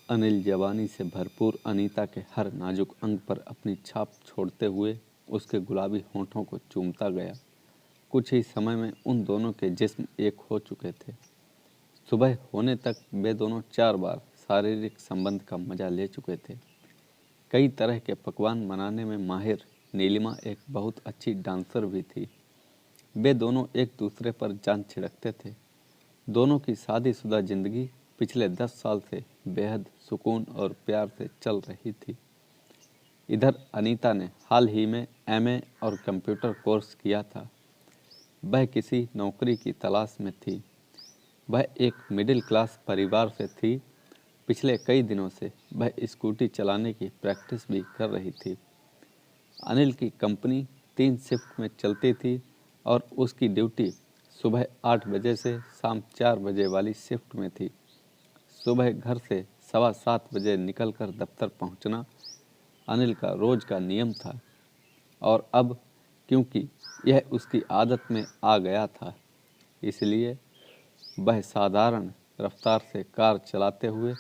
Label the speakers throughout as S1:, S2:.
S1: अनिल जवानी से भरपूर अनीता के हर नाजुक अंग पर अपनी छाप छोड़ते हुए उसके गुलाबी होठों को चूमता गया। कुछ ही समय में उन दोनों के जिस्म एक हो चुके थे। सुबह होने तक वे दोनों 4 बार शारीरिक संबंध का मजा ले चुके थे। कई तरह के पकवान बनाने में माहिर नीलिमा एक बहुत अच्छी डांसर भी थी। वे दोनों एक दूसरे पर जान छिड़कते थे। दोनों की शादीशुदा जिंदगी पिछले 10 साल से बेहद सुकून और प्यार से चल रही थी। इधर अनीता ने हाल ही में एमए और कंप्यूटर कोर्स किया था। वह किसी नौकरी की तलाश में थी। वह एक मिडिल क्लास परिवार से थी। पिछले कई दिनों से वह स्कूटी चलाने की प्रैक्टिस भी कर रही थी। अनिल की कंपनी 3 शिफ्ट में चलती थी और उसकी ड्यूटी सुबह 8 बजे से शाम 4 बजे वाली शिफ्ट में थी। सुबह घर से 7:15 बजे निकलकर दफ्तर पहुंचना अनिल का रोज का नियम था और अब क्योंकि यह उसकी आदत में आ गया था, इसलिए वह साधारण रफ्तार से कार चलाते हुए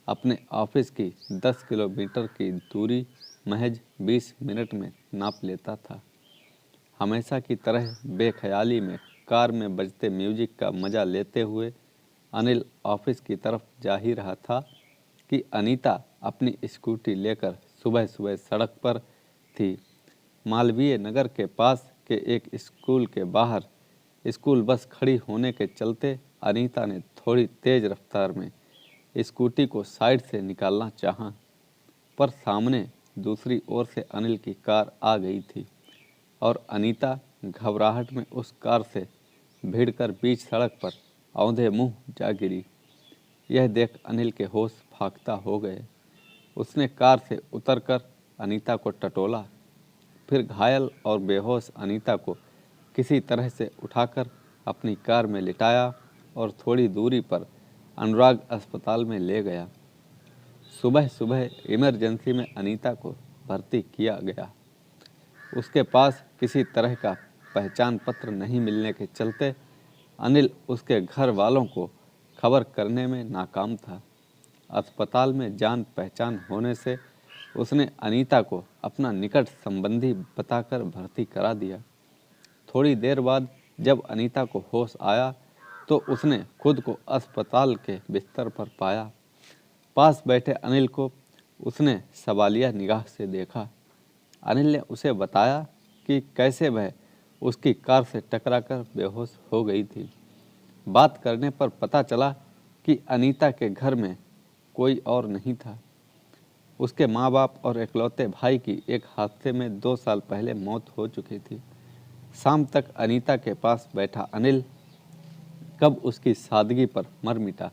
S1: अपने ऑफिस की 10 किलोमीटर की दूरी महज 20 मिनट में नाप लेता था। हमेशा की तरह बेख्याली में कार में बजते म्यूजिक का मजा लेते हुए अनिल ऑफिस की तरफ जा ही रहा था कि अनीता अपनी स्कूटी लेकर सुबह सुबह सड़क पर थी। मालवीय नगर के पास के एक स्कूल के बाहर स्कूल बस खड़ी होने के चलते अनीता ने थोड़ी तेज रफ्तार में स्कूटी को साइड से निकालना चाहा, पर सामने दूसरी ओर से अनिल की कार आ गई थी और अनीता घबराहट में उस कार से भिड़कर बीच सड़क पर औंधे मुंह जा गिरी। यह देख अनिल के होश फाख्ता हो गए। उसने कार से उतरकर अनीता को टटोला, फिर घायल और बेहोश अनीता को किसी तरह से उठाकर अपनी कार में लिटाया और थोड़ी दूरी पर अनुराग अस्पताल में ले गया। सुबह सुबह इमरजेंसी में अनीता को भर्ती किया गया। उसके पास किसी तरह का पहचान पत्र नहीं मिलने के चलते अनिल उसके घर वालों को खबर करने में नाकाम था। अस्पताल में जान पहचान होने से उसने अनीता को अपना निकट संबंधी बताकर भर्ती करा दिया। थोड़ी देर बाद जब अनीता को होश आया तो उसने खुद को अस्पताल के बिस्तर पर पाया। पास बैठे अनिल को उसने सवालिया निगाह से देखा। अनिल ने उसे बताया कि कैसे वह उसकी कार से टकराकर बेहोश हो गई थी। बात करने पर पता चला कि अनीता के घर में कोई और नहीं था। उसके माँ बाप और इकलौते भाई की एक हादसे में 2 साल पहले मौत हो चुकी थी। शाम तक अनीता के पास बैठा अनिल कब उसकी सादगी पर मर मिटा,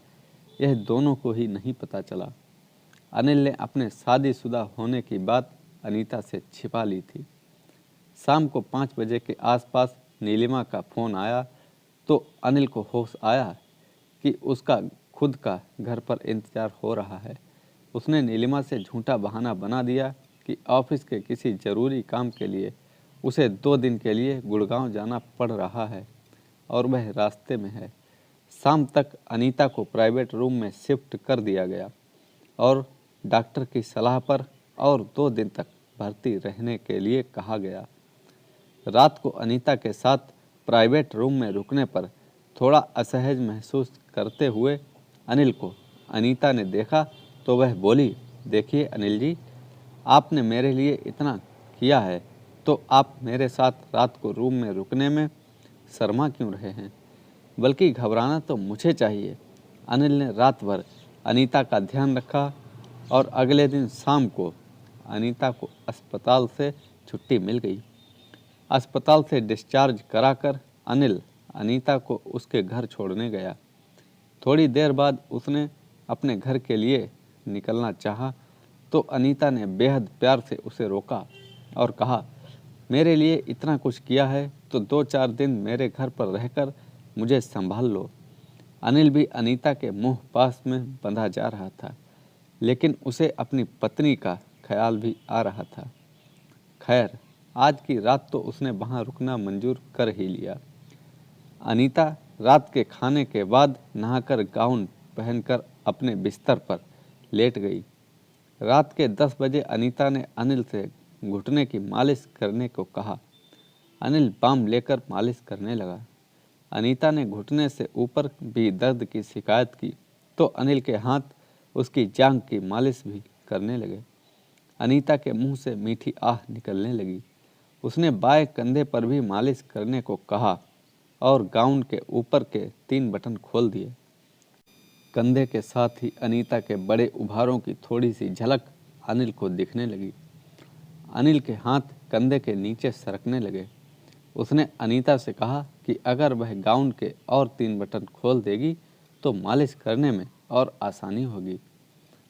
S1: यह दोनों को ही नहीं पता चला। अनिल ने अपने शादीशुदा होने की बात अनीता से छिपा ली थी। शाम को 5 बजे के आसपास नीलिमा का फ़ोन आया तो अनिल को होश आया कि उसका खुद का घर पर इंतजार हो रहा है। उसने नीलिमा से झूठा बहाना बना दिया कि ऑफिस के किसी ज़रूरी काम के लिए उसे 2 दिन के लिए गुड़गांव जाना पड़ रहा है और वह रास्ते में है। शाम तक अनीता को प्राइवेट रूम में शिफ्ट कर दिया गया और डॉक्टर की सलाह पर और 2 दिन तक भर्ती रहने के लिए कहा गया। रात को अनीता के साथ प्राइवेट रूम में रुकने पर थोड़ा असहज महसूस करते हुए अनिल को अनीता ने देखा तो वह बोली, देखिए अनिल जी, आपने मेरे लिए इतना किया है तो आप मेरे साथ रात को रूम में रुकने में शर्मा क्यों रहे हैं? बल्कि घबराना तो मुझे चाहिए। अनिल ने रात भर अनीता का ध्यान रखा और अगले दिन शाम को अनीता को अस्पताल से छुट्टी मिल गई। अस्पताल से डिस्चार्ज कराकर अनिल अनीता को उसके घर छोड़ने गया। थोड़ी देर बाद उसने अपने घर के लिए निकलना चाहा तो अनीता ने बेहद प्यार से उसे रोका और कहा, मेरे लिए इतना कुछ किया है तो 2-4 दिन मेरे घर पर रहकर मुझे संभाल लो। अनिल भी अनीता के मुंह पास में बंधा जा रहा था, लेकिन उसे अपनी पत्नी का ख्याल भी आ रहा था। खैर, आज की रात तो उसने वहाँ रुकना मंजूर कर ही लिया। अनीता रात के खाने के बाद नहाकर गाउन पहनकर अपने बिस्तर पर लेट गई। रात के 10 बजे अनीता ने अनिल से घुटने की मालिश करने को कहा। अनिल बाम लेकर मालिश करने लगा। अनीता ने घुटने से ऊपर भी दर्द की शिकायत की तो अनिल के हाथ उसकी जांघ की मालिश भी करने लगे। अनीता के मुंह से मीठी आह निकलने लगी। उसने बाएं कंधे पर भी मालिश करने को कहा और गाउन के ऊपर के 3 बटन खोल दिए। कंधे के साथ ही अनीता के बड़े उभारों की थोड़ी सी झलक अनिल को दिखने लगी। अनिल के हाथ कंधे के नीचे सरकने लगे। उसने अनीता से कहा कि अगर वह गाउन के और 3 बटन खोल देगी तो मालिश करने में और आसानी होगी।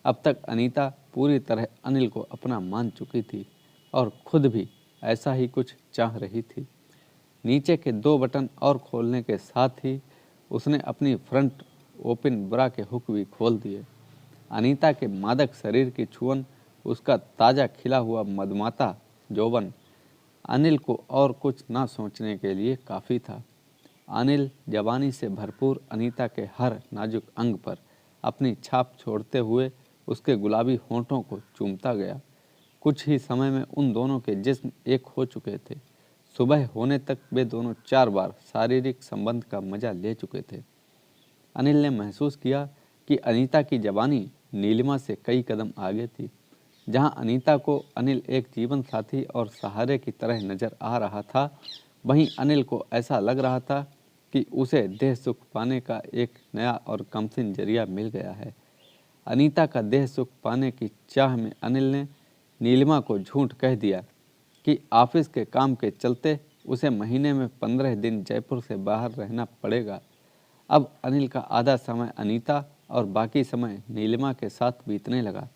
S1: अब तक अनीता पूरी तरह अनिल को अपना मान चुकी थी और खुद भी ऐसा ही कुछ चाह रही थी। नीचे के 2 बटन और खोलने के साथ ही उसने अपनी फ्रंट ओपन ब्रा के हुक भी खोल दिए। अनीता के मादक शरीर की छुअन, उसका ताज़ा खिला हुआ मदमाता यौवन अनिल को और कुछ ना सोचने के लिए काफ़ी था। अनिल जवानी से भरपूर अनीता के हर नाजुक अंग पर अपनी छाप छोड़ते हुए उसके गुलाबी होंठों को चूमता गया। कुछ ही समय में उन दोनों के जिस्म एक हो चुके थे। सुबह होने तक वे दोनों 4 बार शारीरिक संबंध का मजा ले चुके थे। अनिल ने महसूस किया कि अनीता की जवानी नीलिमा से कई कदम आगे थी। जहां अनीता को अनिल एक जीवन साथी और सहारे की तरह नजर आ रहा था, वहीं अनिल को ऐसा लग रहा था कि उसे देह सुख पाने का एक नया और कमसिन जरिया मिल गया है। अनीता का देह सुख पाने की चाह में अनिल ने नीलिमा को झूठ कह दिया कि ऑफिस के काम के चलते उसे महीने में 15 दिन जयपुर से बाहर रहना पड़ेगा। अब अनिल का आधा समय अनीता और बाकी समय नीलिमा के साथ बीतने लगा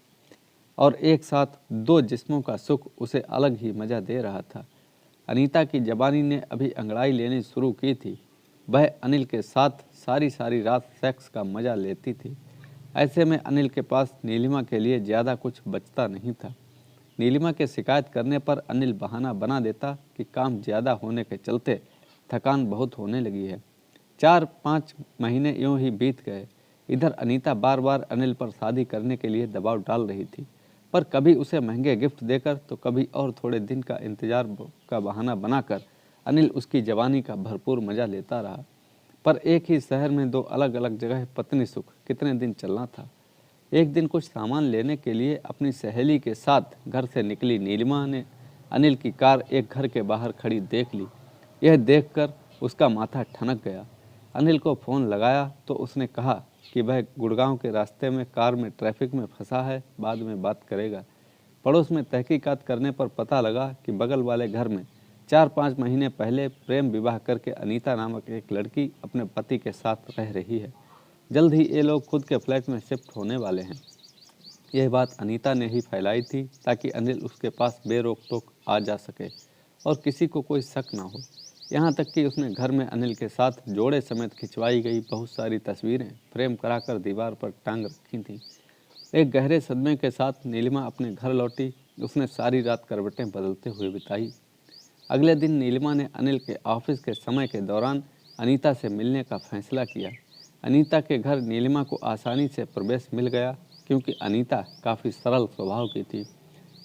S1: और एक साथ 2 जिस्मों का सुख उसे अलग ही मज़ा दे रहा था। अनीता की जवानी ने अभी अंगड़ाई लेनी शुरू की थी। वह अनिल के साथ सारी सारी रात सेक्स का मज़ा लेती थी। ऐसे में अनिल के पास नीलिमा के लिए ज़्यादा कुछ बचता नहीं था। नीलिमा के शिकायत करने पर अनिल बहाना बना देता कि काम ज़्यादा होने के चलते थकान बहुत होने लगी है। 4-5 महीने यूं ही बीत गए। इधर अनीता बार बार अनिल पर शादी करने के लिए दबाव डाल रही थी, पर कभी उसे महंगे गिफ्ट देकर तो कभी और थोड़े दिन का इंतजार का बहाना बनाकर अनिल उसकी जवानी का भरपूर मज़ा लेता रहा। पर एक ही शहर में 2 अलग अलग जगह पत्नी सुख कितने दिन चलना था। एक दिन कुछ सामान लेने के लिए अपनी सहेली के साथ घर से निकली नीलिमा ने अनिल की कार एक घर के बाहर खड़ी देख ली। यह देखकर उसका माथा ठनक गया। अनिल को फ़ोन लगाया तो उसने कहा कि वह गुड़गांव के रास्ते में कार में ट्रैफिक में फंसा है, बाद में बात करेगा। पड़ोस में तहकीकात करने पर पता लगा कि बगल वाले घर में 4-5 महीने पहले प्रेम विवाह करके अनीता नामक एक लड़की अपने पति के साथ रह रही है। जल्द ही ये लोग खुद के फ्लैट में शिफ्ट होने वाले हैं। यह बात अनीता ने ही फैलाई थी ताकि अनिल उसके पास बेरोक टोक आ जा सके और किसी को कोई शक ना हो। यहाँ तक कि उसने घर में अनिल के साथ जोड़े समेत खिंचवाई गई बहुत सारी तस्वीरें फ्रेम कराकर दीवार पर टांग रखी थीं। एक गहरे सदमे के साथ नीलिमा अपने घर लौटी। उसने सारी रात करवटें बदलते हुए बिताई। अगले दिन नीलिमा ने अनिल के ऑफिस के समय के दौरान अनीता से मिलने का फैसला किया। अनीता के घर नीलिमा को आसानी से प्रवेश मिल गया क्योंकि अनीता काफ़ी सरल स्वभाव की थी।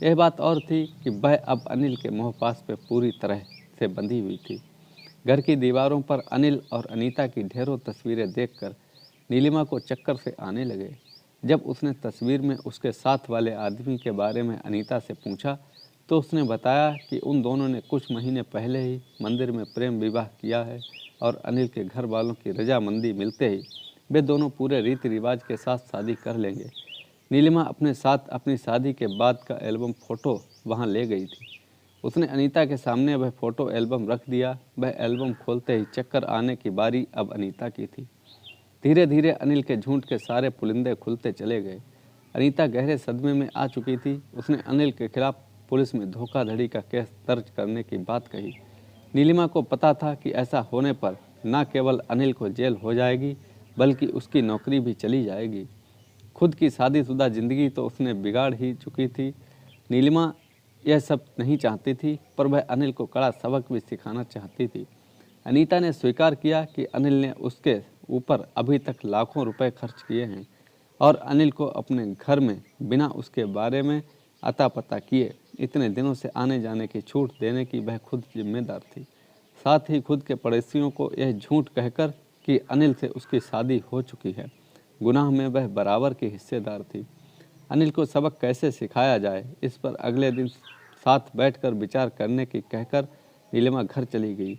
S1: यह बात और थी कि वह अब अनिल के मोहपास पे पूरी तरह से बंधी हुई थी। घर की दीवारों पर अनिल और अनीता की ढेरों तस्वीरें देखकर नीलिमा को चक्कर से आने लगे। जब उसने तस्वीर में उसके साथ वाले आदमी के बारे में अनीता से पूछा तो उसने बताया कि उन दोनों ने कुछ महीने पहले ही मंदिर में प्रेम विवाह किया है और अनिल के घर वालों की रजामंदी मिलते ही वे दोनों पूरे रीति रिवाज के साथ शादी कर लेंगे। नीलिमा अपने साथ अपनी शादी के बाद का एल्बम फ़ोटो वहां ले गई थी। उसने अनीता के सामने वह फ़ोटो एल्बम रख दिया। वह एल्बम खोलते ही चक्कर आने की बारी अब अनीता की थी। धीरे धीरे अनिल के झूठ के सारे पुलिंदे खुलते चले गए। अनीता गहरे सदमे में आ चुकी थी। उसने अनिल के खिलाफ पुलिस में धोखाधड़ी का केस दर्ज करने की बात कही। नीलिमा को पता था कि ऐसा होने पर न केवल अनिल को जेल हो जाएगी बल्कि उसकी नौकरी भी चली जाएगी। खुद की शादीशुदा ज़िंदगी तो उसने बिगाड़ ही चुकी थी। नीलिमा यह सब नहीं चाहती थी, पर वह अनिल को कड़ा सबक भी सिखाना चाहती थी। अनीता ने स्वीकार किया कि अनिल ने उसके ऊपर अभी तक लाखों रुपए खर्च किए हैं और अनिल को अपने घर में बिना उसके बारे में अता पता किए इतने दिनों से आने जाने की छूट देने की वह खुद जिम्मेदार थी। साथ ही खुद के पड़ोसियों को यह झूठ कहकर कि अनिल से उसकी शादी हो चुकी है, गुनाह में वह बराबर की हिस्सेदार थी। अनिल को सबक कैसे सिखाया जाए, इस पर अगले दिन साथ बैठकर विचार करने की कहकर नीलिमा घर चली गई।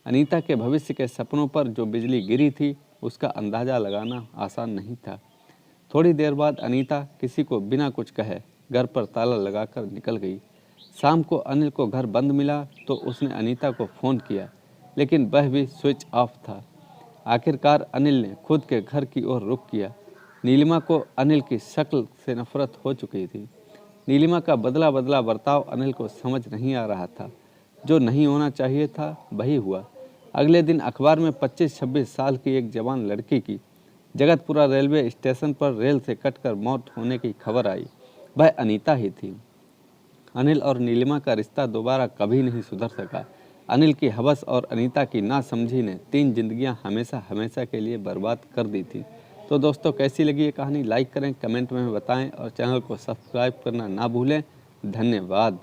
S1: अनीता के भविष्य के सपनों पर जो बिजली गिरी थी, उसका अंदाज़ा लगाना आसान नहीं था। थोड़ी देर बाद अनीता किसी को बिना कुछ कहे घर पर ताला लगाकर निकल गई। शाम को अनिल को घर बंद मिला तो उसने अनीता को फ़ोन किया, लेकिन वह भी स्विच ऑफ था। आखिरकार अनिल ने खुद के घर की ओर रुख किया। नीलिमा को अनिल की शक्ल से नफरत हो चुकी थी। नीलिमा का बदला बदला बर्ताव अनिल को समझ नहीं आ रहा था। जो नहीं होना चाहिए था वही हुआ। अगले दिन अखबार में 25-26 साल की एक जवान लड़की की जगतपुरा रेलवे स्टेशन पर रेल से कटकर मौत होने की खबर आई। वह अनीता ही थी। अनिल और नीलिमा का रिश्ता दोबारा कभी नहीं सुधर सका। अनिल की हवस और अनीता की नासमझी ने 3 जिंदगियां हमेशा हमेशा के लिए बर्बाद कर दी थी। तो दोस्तों, कैसी लगी ये कहानी, लाइक करें, कमेंट में बताएं और चैनल को सब्सक्राइब करना ना भूलें। धन्यवाद।